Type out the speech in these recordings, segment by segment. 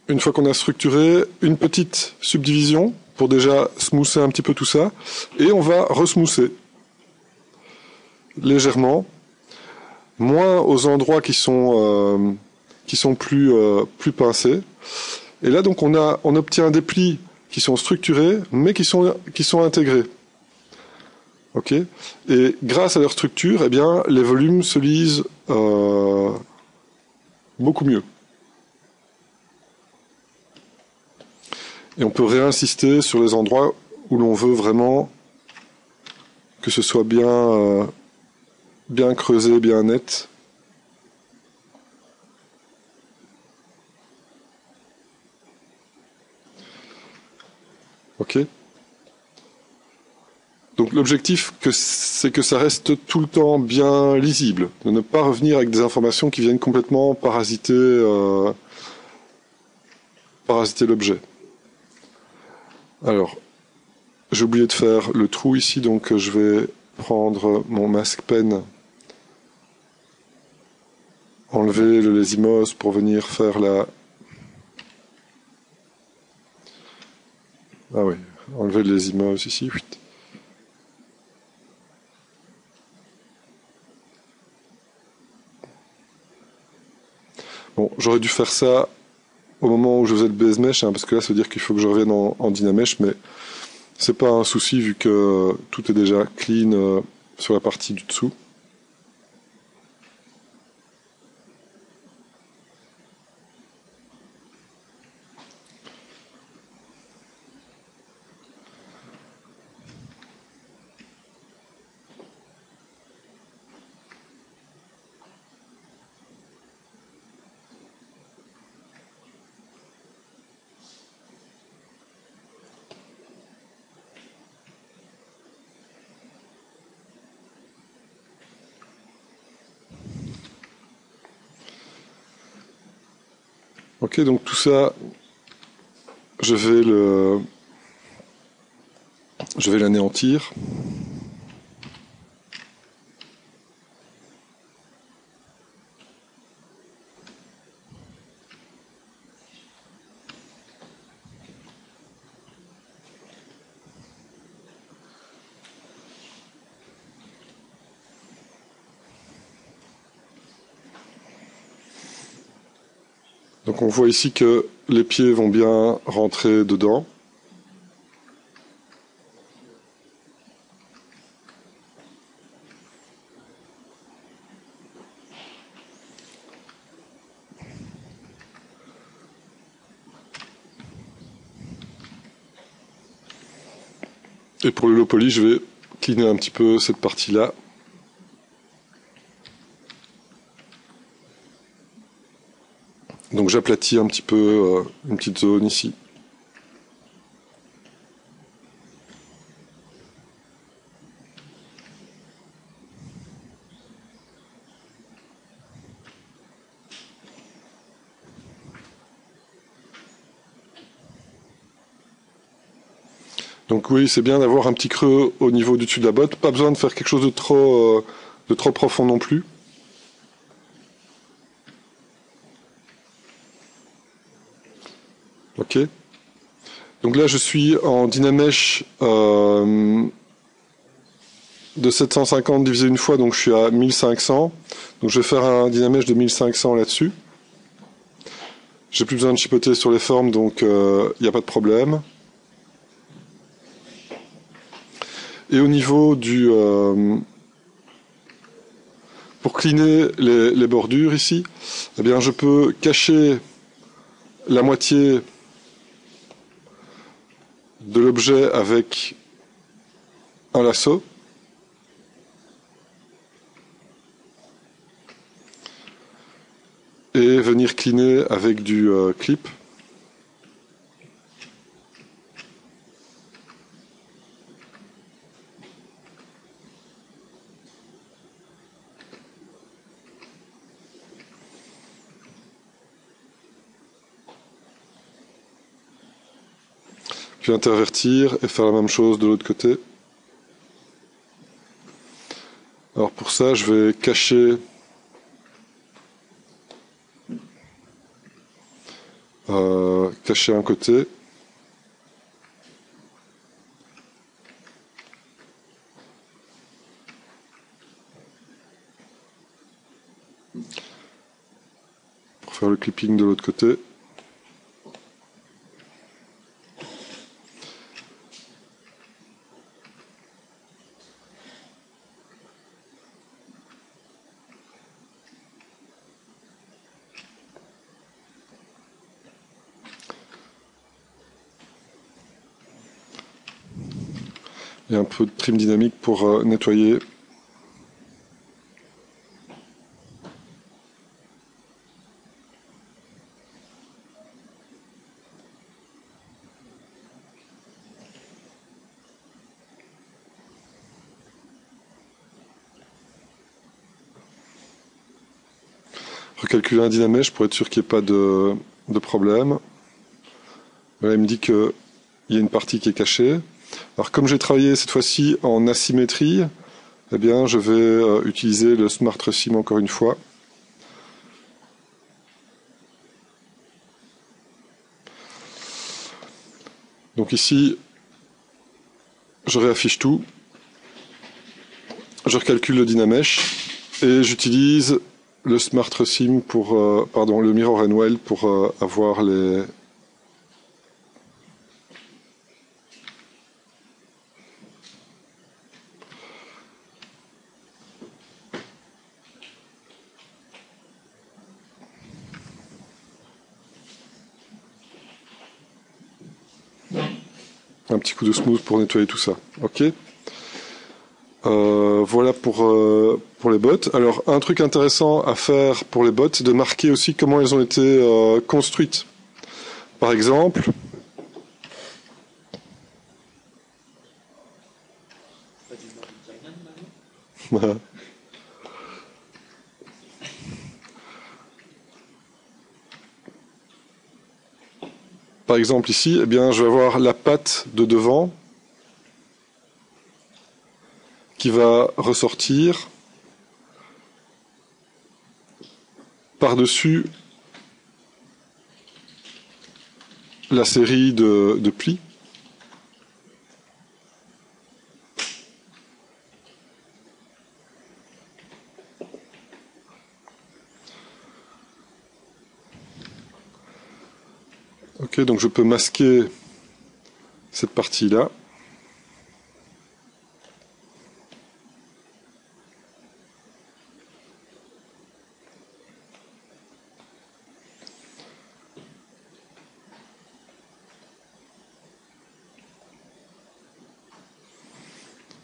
une fois qu'on a structuré, une petite subdivision pour déjà smoother un petit peu tout ça, et on va resmoother légèrement, moins aux endroits qui sont plus pincés. Et là donc on obtient des plis qui sont structurés, mais qui sont intégrés. Ok. Et grâce à leur structure, eh bien, les volumes se lisent beaucoup mieux. Et on peut réinsister sur les endroits où l'on veut vraiment que ce soit bien creusé, bien net. Ok. Donc l'objectif, c'est que ça reste tout le temps bien lisible, de ne pas revenir avec des informations qui viennent complètement parasiter l'objet. Alors, j'ai oublié de faire le trou ici, donc je vais prendre mon masque pen, enlever le lésimos pour venir faire la... Ah oui, enlever le lésimos ici. Bon, j'aurais dû faire ça au moment où je faisais le base mesh, hein, parce que là, ça veut dire qu'il faut que je revienne en Dynamesh, mais c'est pas un souci vu que tout est déjà clean sur la partie du dessous. Ok, donc tout ça, je vais l'anéantir. Donc on voit ici que les pieds vont bien rentrer dedans. Et pour le low poly, je vais cleaner un petit peu cette partie-là. Donc j'aplatis un petit peu une petite zone ici. Donc oui, c'est bien d'avoir un petit creux au niveau du dessus de la botte. Pas besoin de faire quelque chose de trop profond non plus. Ok. Donc là, je suis en Dynamesh de 750 divisé une fois, donc je suis à 1500. Donc je vais faire un Dynamesh de 1500 là-dessus. J'ai plus besoin de chipoter sur les formes, donc il n'y a pas de problème. Et au niveau du... pour cleaner les bordures ici, eh bien je peux cacher la moitié de l'objet avec un lasso. Et venir cleaner avec du clip. Puis intervertir et faire la même chose de l'autre côté. Alors pour ça, je vais cacher cacher un côté. Pour faire le clipping de l'autre côté. Et un peu de trim dynamique pour nettoyer. Recalculer un dynamèche pour être sûr qu'il n'y ait pas de problème. Là, il me dit qu'il y a une partie qui est cachée. Alors comme j'ai travaillé cette fois-ci en asymétrie, eh bien je vais utiliser le Smart Resim encore une fois. Donc ici, je réaffiche tout, je recalcule le dynamèche et j'utilise le Smart Resim pour, le Mirror and Weld pour avoir les un petit coup de smooth pour nettoyer tout ça. Ok. Voilà pour les bottes. Alors un truc intéressant à faire pour les bottes, c'est de marquer aussi comment elles ont été construites. Par exemple, par exemple ici, eh bien, je vais avoir la patte de devant qui va ressortir par-dessus la série de plis. Ok, donc je peux masquer cette partie-là.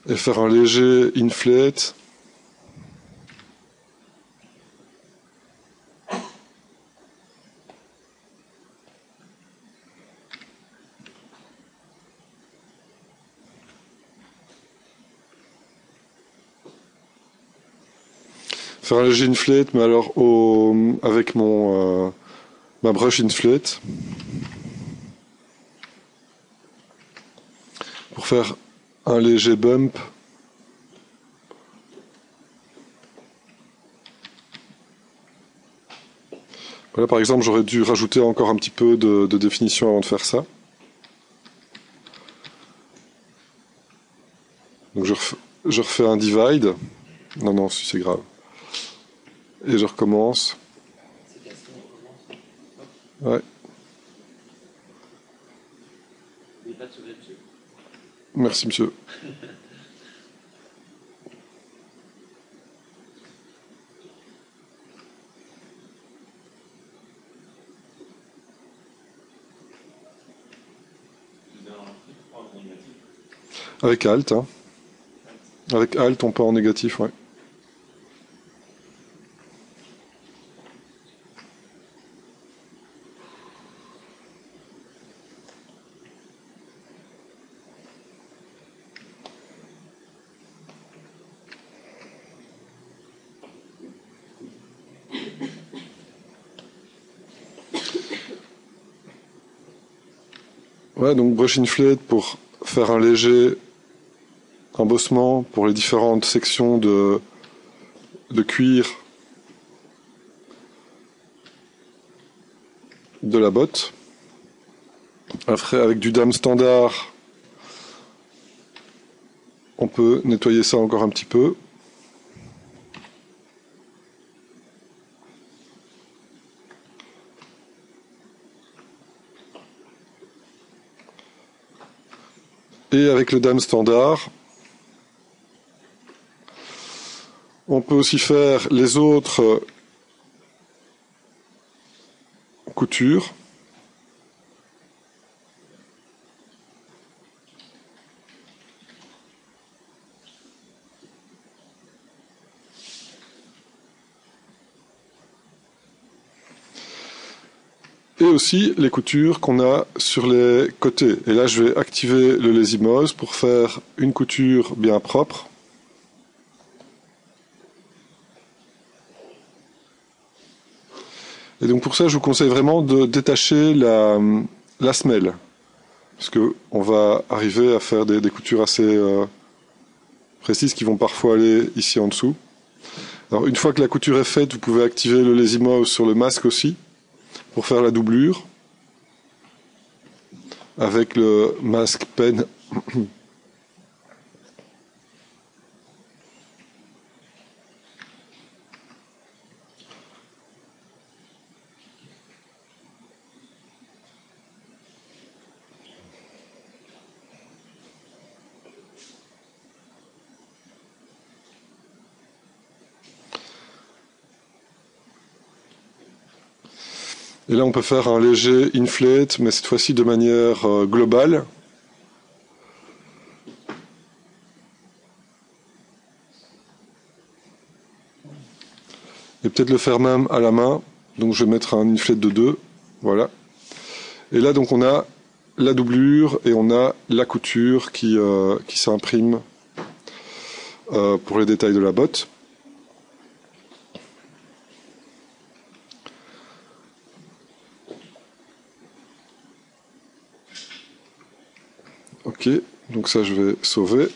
Et faire un léger inflate. Faire un léger inflate, mais alors avec ma brush inflate. Pour faire un léger bump. Voilà, par exemple, j'aurais dû rajouter encore un petit peu de définition avant de faire ça. Donc je refais un divide. Non, si c'est grave. Et je recommence. Ouais. Merci, monsieur. Avec Alt, hein. Avec Alt, on part en négatif, ouais. Ouais, donc brush inflate pour faire un léger embossement pour les différentes sections de cuir de la botte. Après, avec du dame standard, on peut nettoyer ça encore un petit peu. Et avec le dame standard, on peut aussi faire les autres coutures. Et aussi les coutures qu'on a sur les côtés. Et là, je vais activer le Lazy Mouse pour faire une couture bien propre. Et donc pour ça, je vous conseille vraiment de détacher la semelle. Parce qu'on va arriver à faire des coutures assez précises qui vont parfois aller ici en dessous. Alors une fois que la couture est faite, vous pouvez activer le Lazy Mouse sur le masque aussi, pour faire la doublure, avec le masque pen. Et là, on peut faire un léger inflate, mais cette fois-ci de manière globale. Et peut-être le faire même à la main. Donc je vais mettre un inflate de 2. Voilà. Et là, donc, on a la doublure et on a la couture qui s'imprime pour les détails de la botte. Ok, donc ça je vais sauver.